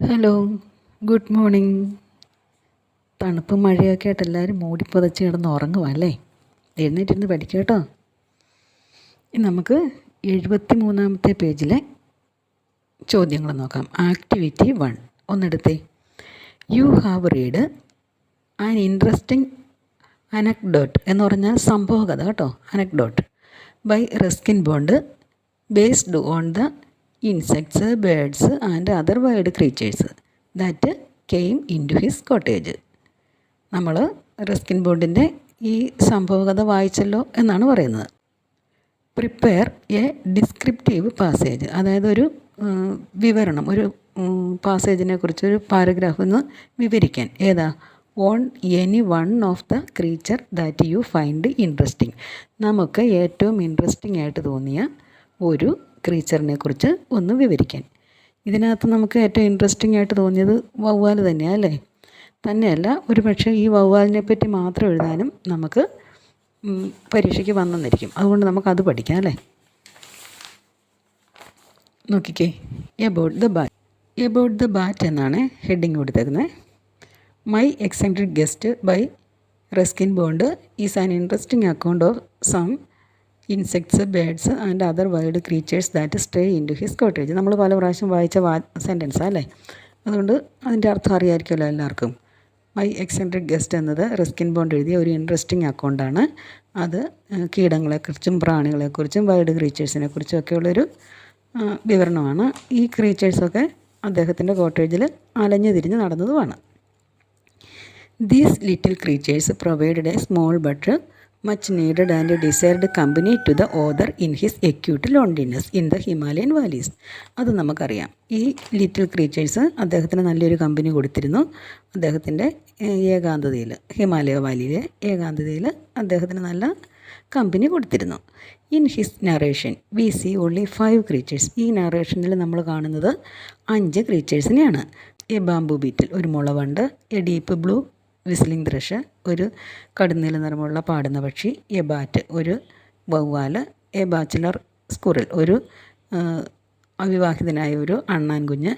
Hello, good morning. തണുപ്പും മഴയൊക്കെ ആയിട്ട് എല്ലാവരും മൂടിപ്പുതച്ച് കിടന്ന് ഉറങ്ങുമല്ലേ? എഴുന്നേറ്റിരുന്ന് പഠിക്കുക കേട്ടോ. ഇനി നമുക്ക് 73-ാമത്തെ പേജിലെ ചോദ്യങ്ങൾ നോക്കാം. ആക്ടിവിറ്റി 1 ഒന്നെടുത്തേ. You have read an interesting anecdote എന്ന് പറഞ്ഞാൽ സംഭവകഥ കേട്ടോ. Anecdote by Ruskin Bond based on the insects, birds and other wild creatures that came in to his cottage. നമ്മൾ റസ്കിൻ ബോണ്ടിൻ്റെ ഈ സംഭവകഥ വായിച്ചല്ലോ എന്നാണ് പറയുന്നത്. പ്രിപ്പയർ എ ഡിസ്ക്രിപ്റ്റീവ് പാസേജ്, അതായത് ഒരു വിവരണം, ഒരു പാസേജിനെ കുറിച്ച് ഒരു പാരഗ്രാഫ് ഒന്ന് വിവരിക്കാൻ. ഏതാ? On any one of the creature that you find interesting. നമുക്ക് ഏറ്റവും ഇൻട്രസ്റ്റിംഗ് ആയിട്ട് തോന്നിയ ഒരു ക്രീച്ചറിനെ കുറിച്ച് ഒന്ന് വിവരിക്കാൻ. ഇതിനകത്ത് നമുക്ക് ഏറ്റവും ഇൻട്രസ്റ്റിംഗ് ആയിട്ട് തോന്നിയത് വവ്വാൽ തന്നെയാണ് അല്ലേ? തന്നെയല്ല, ഒരു പക്ഷേ ഈ വവ്വാലിനെ പറ്റി മാത്രം എഴുതാനും നമുക്ക് പരീക്ഷയ്ക്ക് വന്നെന്നിരിക്കും. അതുകൊണ്ട് നമുക്കത് പഠിക്കാം അല്ലേ? നോക്കിക്കേ, എബൌട്ട് ദ ബാറ്റ് എന്നാണ് ഹെഡിങ് കൊടുത്തേക്കുന്നത്. My eccentric guest by Ruskin Bond is an interesting account of some insects, birds and other wild creatures that stay in to his cottage. നമ്മൾ പല പ്രാവശ്യം വായിച്ച സെൻറ്റൻസാണ് അല്ലേ? അതുകൊണ്ട് അതിൻ്റെ അർത്ഥം അറിയാമായിരിക്കുമല്ലോ എല്ലാവർക്കും. മൈ എക്സെൻട്രിക് ഗസ്റ്റ് എന്നത് റസ്കിൻ ബോണ്ട് എഴുതിയ ഒരു ഇൻട്രസ്റ്റിംഗ് അക്കൗണ്ടാണ്. അത് കീടങ്ങളെക്കുറിച്ചും പ്രാണികളെക്കുറിച്ചും വൈൽഡ് ക്രീച്ചേഴ്സിനെ കുറിച്ചും ഒക്കെയുള്ളൊരു വിവരണമാണ്. ഈ ക്രീച്ചേഴ്സൊക്കെ അദ്ദേഹത്തിൻ്റെ കോട്ടേജിൽ അലഞ്ഞു തിരിഞ്ഞ് നടന്നതുമാണ്. These little creatures provided a small but much needed and desired company to the author in his acute loneliness in the Himalayan valleys. അത് നമുക്കറിയാം. ഈ ലിറ്റിൽ ക്രീച്ചേഴ്സ് അദ്ദേഹത്തിന് നല്ലൊരു കമ്പനി കൊടുത്തിരുന്നു. അദ്ദേഹത്തിൻ്റെ ഏകാന്തതയിൽ, ഹിമാലയ വാലിയിലെ ഏകാന്തതയിൽ അദ്ദേഹത്തിന് നല്ല കമ്പനി കൊടുത്തിരുന്നു. In his narration we see only 5 creatures. ഈ നറേഷനിൽ നമ്മൾ കാണുന്നത് 5 ക്രീച്ചേഴ്സിനെയാണ്. എ ബാംബു ബീറ്റിൽ, ഒരു മുളവണ്ട്. A deep blue whistling thrush, ഒരു കടുന്നീല നിറമുള്ള പാടുന്ന പക്ഷി. എ ബാറ്റ്, ഒരു വവ്വാൽ. എ ബാച്ചിലർ സ്കുറിൽ, ഒരു അവിവാഹിതനായ ഒരു അണ്ണാൻ കുഞ്ഞ്.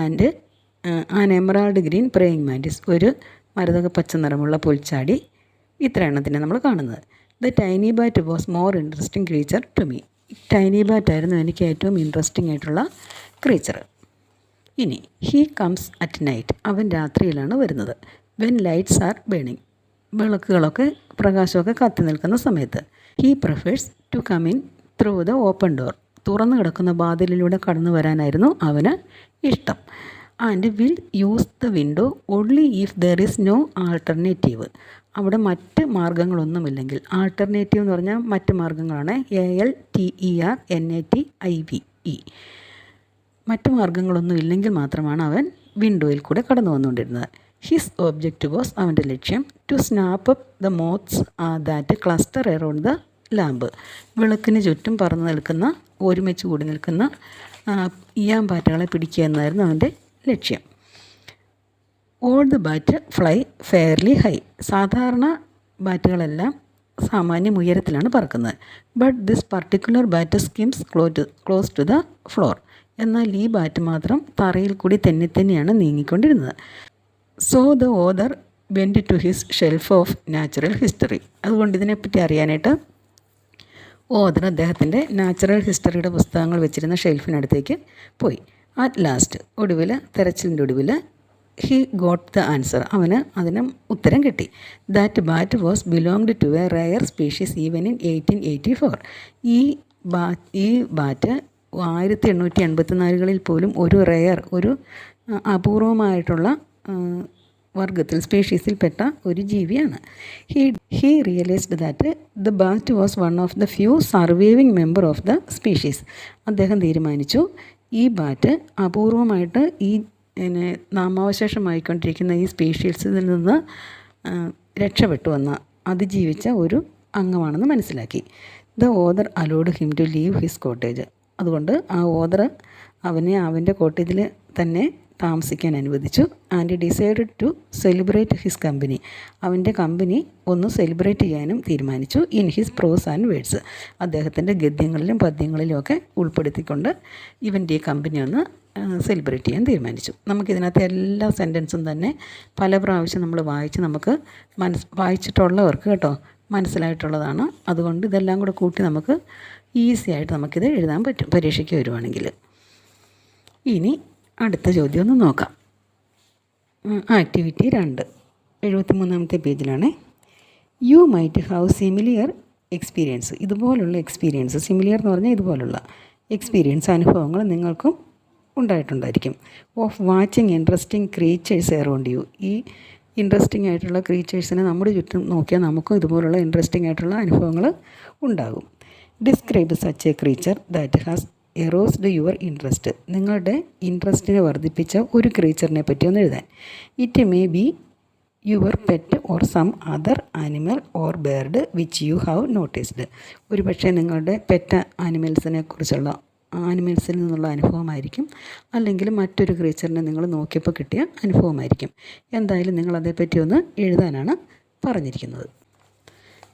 And an emerald green praying mantis, ഒരു മരതക പച്ച നിറമുള്ള പുൽച്ചാടി. ഇത്ര എണ്ണത്തിനെ നമ്മൾ കാണുന്നത്. The tiny bat was more interesting creature to me. Tiny ബാറ്റായിരുന്നു എനിക്ക് ഏറ്റവും ഇൻട്രസ്റ്റിംഗ് ആയിട്ടുള്ള ക്രീച്ചർ. ഇനി ഹീ കംസ് അറ്റ് നൈറ്റ്, അവൻ രാത്രിയിലാണ് വരുന്നത്. വെൻ ലൈറ്റ്സ് ആർ ബേണിംഗ്, വിളക്കുകളൊക്കെ പ്രകാശമൊക്കെ കത്തി നിൽക്കുന്ന സമയത്ത്. He prefers to come in through the open door, തുറന്നു കിടക്കുന്ന വാതിലിലൂടെ കടന്നു വരാനായിരുന്നു അവന് ഇഷ്ടം. And will use the window only if there is no alternative. അവിടെ മറ്റ് മാർഗ്ഗങ്ങളൊന്നുമില്ലെങ്കിൽ, ആൾട്ടർനേറ്റീവ് എന്ന് പറഞ്ഞാൽ മറ്റ് മാർഗ്ഗങ്ങളാണ്. ALTERNATIVE. മറ്റ് മാർഗ്ഗങ്ങളൊന്നും ഇല്ലെങ്കിൽ മാത്രമാണ് അവൻ വിൻഡോയിൽ കൂടെ കടന്നു വന്നുകൊണ്ടിരുന്നത്. ഹിസ് ഒബ്ജക്റ്റ് വാസ്, അവൻ്റെ ലക്ഷ്യം, to snap up the moths that cluster around the lamp. വിളക്കിന് ചുറ്റും പറന്ന് നിൽക്കുന്ന, ഒരുമിച്ച് കൂടി നിൽക്കുന്ന ഈയാമ്പാറ്റകളെ പിടിക്കുക എന്നായിരുന്നു അവൻ്റെ ലക്ഷ്യം. All the bat fly fairly high. സാധാരണ ബാറ്റുകളെല്ലാം സാമാന്യം ഉയരത്തിലാണ് പറക്കുന്നത്. But this particular bat skims close to the floor. എന്നാൽ ഈ ബാറ്റ് മാത്രം തറയിൽ കൂടി തന്നെയാണ് നീങ്ങിക്കൊണ്ടിരുന്നത്. So the author went to his shelf of natural history. അതുകൊണ്ട് ഇതിനെപ്പറ്റി അറിയാനായിട്ട് ഓതർ അദ്ദേഹത്തിൻ്റെ നാച്ചുറൽ ഹിസ്റ്ററിയുടെ പുസ്തകങ്ങൾ വെച്ചിരുന്ന ഷെൽഫിനടുത്തേക്ക് പോയി. അറ്റ് ലാസ്റ്റ്, ഒടുവിൽ, തെരച്ചിലിൻ്റെ ഒടുവിൽ, ഹി ഗോട്ട് ദ ആൻസർ, അവന് അതിന് ഉത്തരം കിട്ടി. That bat was belonged to a rare species even in 1884. ഈ ബാറ്റ് 1884 പോലും ഒരു റയർ, ഒരു അപൂർവമായിട്ടുള്ള വർഗത്തിൽ, സ്പീഷീസിൽപ്പെട്ട ഒരു ജീവിയാണ്. He realised that the bat was one of the few surviving member of the species. അദ്ദേഹം തീരുമാനിച്ചു, ഈ ബാറ്റ് അപൂർവമായിട്ട് ഈ നാമാവശേഷമായിക്കൊണ്ടിരിക്കുന്ന ഈ സ്പീഷീസിൽ നിന്ന് രക്ഷപ്പെട്ടു വന്ന, അതിജീവിച്ച ഒരു അംഗമാണെന്ന് മനസ്സിലാക്കി. The author allowed him to leave his cottage. അതുകൊണ്ട് ആ ഓതർ അവനെ അവൻ്റെ കോട്ടേജിൽ തന്നെ താമസിക്കാൻ അനുവദിച്ചു. And decided to celebrate his company. അവൻ്റെ കമ്പനി ഒന്ന് സെലിബ്രേറ്റ് ചെയ്യാനും തീരുമാനിച്ചു. In his prose and words. അദ്ദേഹത്തിൻ്റെ ഗദ്യങ്ങളിലും പദ്യങ്ങളിലും ഒക്കെ ഉൾപ്പെടുത്തിക്കൊണ്ട് ഇവൻ്റെ ഈ കമ്പനി ഒന്ന് സെലിബ്രേറ്റ് ചെയ്യാൻ തീരുമാനിച്ചു. നമുക്കിതിനകത്ത് എല്ലാ സെൻറ്റൻസും തന്നെ പല പ്രാവശ്യം നമ്മൾ വായിച്ച് നമുക്ക് വായിച്ചിട്ടുള്ളവർക്ക് കേട്ടോ മനസ്സിലായിട്ടുള്ളതാണ്. അതുകൊണ്ട് ഇതെല്ലാം കൂടെ കൂട്ടി നമുക്ക് ഈസി ആയിട്ട് നമുക്കിത് എഴുതാൻ പറ്റും പരീക്ഷയ്ക്ക് വരുവാണെങ്കിൽ. ഇനി അടുത്ത ചോദ്യം ഒന്ന് നോക്കാം. ആക്ടിവിറ്റി 2 73-ാമത്തെ പേജിലാണ്. You might have similar experience. ഇതുപോലുള്ള എക്സ്പീരിയൻസ്, സിമിലിയർ എന്ന് പറഞ്ഞാൽ ഇതുപോലുള്ള എക്സ്പീരിയൻസ്, അനുഭവങ്ങൾ നിങ്ങൾക്കും ഉണ്ടായിട്ടുണ്ടായിരിക്കും. Of watching interesting creatures around you. ഈ ഇൻട്രസ്റ്റിംഗ് ആയിട്ടുള്ള ക്രീച്ചേഴ്സിനെ നമ്മുടെ ചുറ്റും നോക്കിയാൽ നമുക്കും ഇതുപോലുള്ള ഇൻട്രസ്റ്റിംഗ് ആയിട്ടുള്ള അനുഭവങ്ങൾ ഉണ്ടാകും. Describe such a creature that has aroused your interest. നിങ്ങളുടെ ഇൻട്രസ്റ്റിനെ വർദ്ധിപ്പിച്ച ഒരു ക്രീച്ചറിനെ പറ്റി ഒന്ന് എഴുതാൻ. It may be your pet or some other animal or bird which you have noticed. ഒരു പക്ഷേ നിങ്ങളുടെ പെറ്റ് ആനിമൽസിൽ നിന്നുള്ള അനുഭവമായിരിക്കും, അല്ലെങ്കിൽ മറ്റൊരു ക്രീച്ചറിനെ നിങ്ങൾ നോക്കിയപ്പോൾ കിട്ടിയ അനുഭവമായിരിക്കും. എന്തായാലും നിങ്ങളതേപ്പറ്റി ഒന്ന് എഴുതാനാണ് പറഞ്ഞിരിക്കുന്നത്.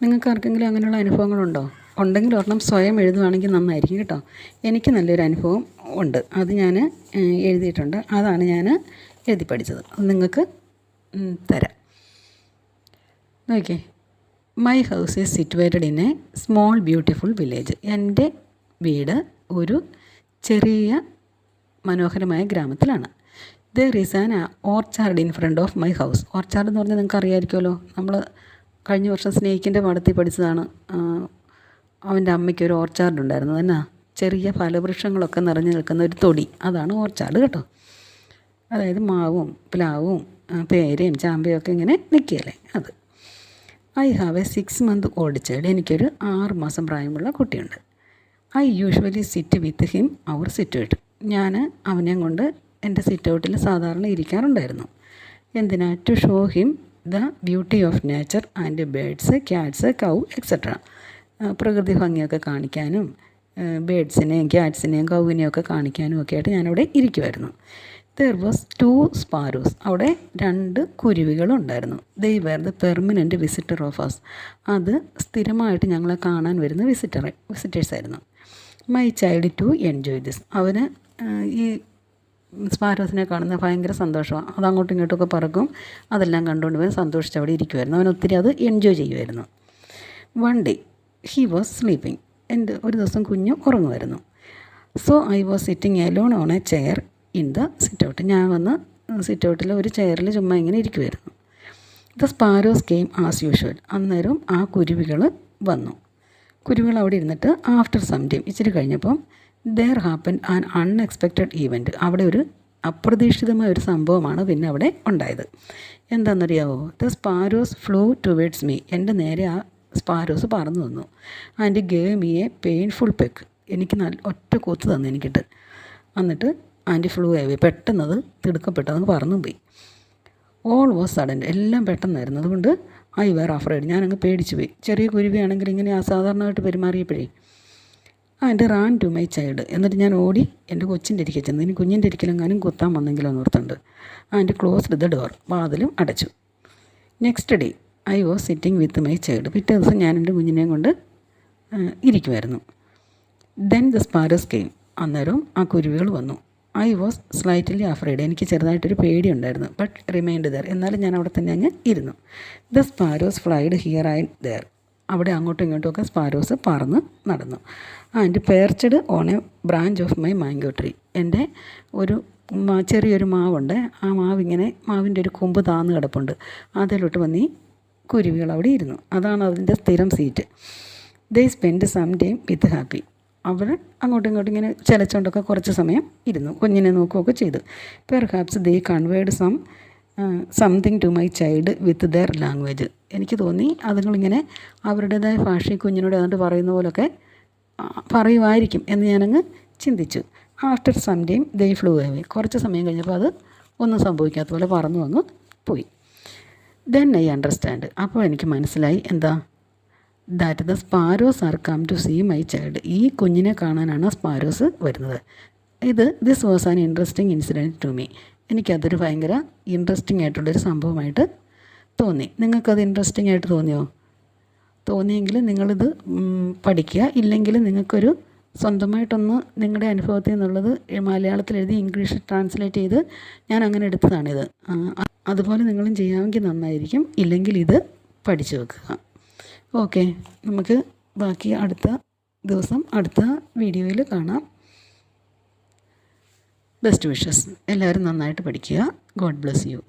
നിങ്ങൾക്ക് ആർക്കെങ്കിലും അങ്ങനെയുള്ള അനുഭവങ്ങളുണ്ടോ? ഉണ്ടെങ്കിൽ ഒരെണ്ണം സ്വയം എഴുതുകയാണെങ്കിൽ നന്നായിരിക്കും കേട്ടോ. എനിക്ക് നല്ലൊരു അനുഭവം ഉണ്ട്, അത് ഞാൻ എഴുതിയിട്ടുണ്ട്. അതാണ് ഞാൻ എഴുതി പഠിച്ചത്. അത് നിങ്ങൾക്ക് തരാം. നോക്കിയേ. My house is situated in a small beautiful village. എൻ്റെ വീട് ഒരു ചെറിയ മനോഹരമായ ഗ്രാമത്തിലാണ്. There is an orchard in front of my house. Orchard എന്ന് പറഞ്ഞാൽ നിങ്ങൾക്ക് അറിയാമായിരിക്കുമല്ലോ, നമ്മൾ കഴിഞ്ഞ വർഷം സ്നേഹിക്കിൻ്റെ പാഠത്തിൽ പഠിച്ചതാണ്. അവൻ്റെ അമ്മയ്ക്ക് ഒരു ഓർച്ചാർഡ് ഉണ്ടായിരുന്നു. എന്നാ ചെറിയ ഫലവൃക്ഷങ്ങളൊക്കെ നിറഞ്ഞു നിൽക്കുന്ന ഒരു തൊടി, അതാണ് ഓർച്ചാർഡ് കേട്ടോ. അതായത് മാവും പ്ലാവും പേരയും ചാമ്പയും ഒക്കെ ഇങ്ങനെ നിൽക്കുകയല്ലേ അത്. I have a 6 month old child. എനിക്കൊരു 6 മാസം പ്രായമുള്ള കുട്ടിയുണ്ട്. I usually sit with him our sit out. ഞാൻ അവനെയും കൊണ്ട് എൻ്റെ സിറ്റ് ഔട്ടിൽ സാധാരണ ഇരിക്കാറുണ്ടായിരുന്നു. എന്തിനാ? To show him the beauty of nature and birds, cats, cow etcetera. പ്രകൃതി ഭംഗിയൊക്കെ കാണിക്കാനും ബേഡ്സിനെയും ക്യാറ്റ്സിനെയും കൗവിനെയും ഒക്കെ കാണിക്കാനും ഒക്കെ ആയിട്ട് ഞാനവിടെ ഇരിക്കുമായിരുന്നു. There was 2 sparrows. അവിടെ 2 കുരുവികളുണ്ടായിരുന്നു. They were the permanent visitor of us. അത് സ്ഥിരമായിട്ട് ഞങ്ങളെ കാണാൻ വരുന്ന വിസിറ്റേഴ്സായിരുന്നു. My child to enjoy this. അവന് ഈ സ്പാരോസിനെ കാണുന്ന ഭയങ്കര സന്തോഷമാണ്. അത് അങ്ങോട്ടും ഇങ്ങോട്ടുമൊക്കെ പറക്കും. അതെല്ലാം കണ്ടുകൊണ്ട് പോയി സന്തോഷിച്ച് അവിടെ ഇരിക്കുമായിരുന്നു. അവൻ ഒത്തിരി അത് എൻജോയ് ചെയ്യുമായിരുന്നു. One day he was sleeping. ഒരു ദിവസം കുഞ്ഞ് ഉറങ്ങുമായിരുന്നു. So I was sitting alone on a chair in the sit out. ഞാൻ വന്ന് സിറ്റ് ഔട്ടിൽ ഒരു ചെയറിൽ ചുമ്മാ ഇങ്ങനെ ഇരിക്കുമായിരുന്നു. The sparrows came as usual. അന്നേരം ആ കുരുവികൾ വന്നു. കുരുവികൾ അവിടെ ഇരുന്നിട്ട് ആഫ്റ്റർ സം ടൈം, ഇച്ചിരി കഴിഞ്ഞപ്പം, there happen an unexpected event. അവിടെ ഒരു അപ്രതീക്ഷിതമായ ഒരു സംഭവമാണ് പിന്നെ അവിടെ ഉണ്ടായത്. എന്താണെന്നറിയാവോ? The sparrows flew towards me. എൻ്റെ നേരെ ആ സ്പാരോസ് പറന്നു വന്നു. And gave me a painful peck. എനിക്ക് ഒറ്റ കൊത്ത് തന്നു എനിക്കിട്ട്. എന്നിട്ട് ആൻറ്റി ഫ്ലൂ ആയി. പെട്ടെന്നത് തിടുക്കപ്പെട്ടതെന്ന് പറന്നും പോയി. All was sudden. എല്ലാം പെട്ടെന്നായിരുന്നു. അതുകൊണ്ട് ഐ വെയർ അഫ്രൈഡ്. ഞാനങ്ങ് പേടിച്ചു പോയി. ചെറിയ കുരുവിയാണെങ്കിൽ ഇങ്ങനെ അസാധാരണമായിട്ട് പെരുമാറിയപ്പോഴേ. And ran to my child. എന്നിട്ട് ഞാൻ ഓടി എൻ്റെ കൊച്ചിൻ്റെ ഇരിക്കെ ചെന്ന്. ഇനി കുഞ്ഞിൻ്റെ ഇരിക്കലെങ്ങാനും കുത്താൻ വന്നെങ്കിലോ ഓർത്തുണ്ട്. And closed the door. വാതിലും അടച്ചു. Next day I was sitting with my child. പിറ്റേ ദിവസം ഞാൻ എൻ്റെ കുഞ്ഞിനെയും കൊണ്ട് ഇരിക്കുമായിരുന്നു. Then the sparrows came. അന്നേരം ആ കുരുവികൾ വന്നു. I was slightly afraid. എനിക്ക് ചെറുതായിട്ടൊരു പേടിയുണ്ടായിരുന്നു. But remind there. എന്നാലും ഞാൻ അവിടെ തന്നെ അങ്ങ് ഇരുന്നു. The sparrows flied here and there. അവിടെ അങ്ങോട്ടും ഇങ്ങോട്ടുമൊക്കെ സ്പാരോസ് പറന്ന് നടന്നു. And perched on a branch of my mango tree. എൻ്റെ ഒരു ചെറിയൊരു മാവുണ്ട്. ആ മാവിൻ്റെ ഒരു കൊമ്പ് താന്ന് കിടപ്പുണ്ട്. അതിലോട്ട് വന്ന് ഈ കുരുവികൾ അവിടെ ഇരുന്നു. അതാണ് അതിൻ്റെ സ്ഥിരം seat. They spend some time with happy. അവർ അങ്ങോട്ടും ഇങ്ങോട്ടും ഇങ്ങനെ ചിലച്ചുകൊണ്ടൊക്കെ കുറച്ച് സമയം ഇരുന്നു. കുഞ്ഞിനെ നോക്കുകയൊക്കെ ചെയ്തു. Perhaps they conveyed something to my child with their language. എനിക്ക് തോന്നി അതുങ്ങളിങ്ങനെ അവരുടേതായ ഭാഷയിൽ കുഞ്ഞിനോട് എന്നിട്ട് പറയുന്ന പോലൊക്കെ പറയുമായിരിക്കും എന്ന് ഞാനങ്ങ് ചിന്തിച്ചു. After some time they flew away. കുറച്ച് സമയം കഴിഞ്ഞപ്പോൾ അത് ഒന്നും സംഭവിക്കാത്ത പോലെ പറന്നു അങ്ങ് പോയി. Then I understand. അപ്പോൾ എനിക്ക് മനസ്സിലായി എന്താ? That the sparrows are come to see my child. ഈ കുഞ്ഞിനെ കാണാനാണ് സ്പാരോസ് വരുന്നത്. This was an interesting incident to me. എനിക്കതൊരു ഭയങ്കര ഇൻട്രസ്റ്റിംഗ് ആയിട്ടുള്ളൊരു സംഭവമായിട്ട് തോന്നി. നിങ്ങൾക്കത് ഇൻട്രസ്റ്റിംഗ് ആയിട്ട് തോന്നിയെങ്കിൽ നിങ്ങളിത് പഠിക്കുക. ഇല്ലെങ്കിൽ നിങ്ങൾക്കൊരു സ്വന്തമായിട്ടൊന്ന് നിങ്ങളുടെ അനുഭവത്തിൽ നിന്നുള്ളത് മലയാളത്തിൽ എഴുതി ഇംഗ്ലീഷിൽ ട്രാൻസ്ലേറ്റ് ചെയ്ത് ഞാൻ അങ്ങനെ എടുത്തതാണിത്. അതുപോലെ നിങ്ങളും ചെയ്യാമെങ്കിൽ നന്നായിരിക്കും. ഇല്ലെങ്കിൽ ഇത് പഠിച്ചു വെക്കുക. ഓക്കെ, നമുക്ക് ബാക്കി അടുത്ത ദിവസം അടുത്ത വീഡിയോയിൽ കാണാം. Best wishes. എല്ലാവരും നന്നായിട്ട് പഠിക്കുക. God bless you.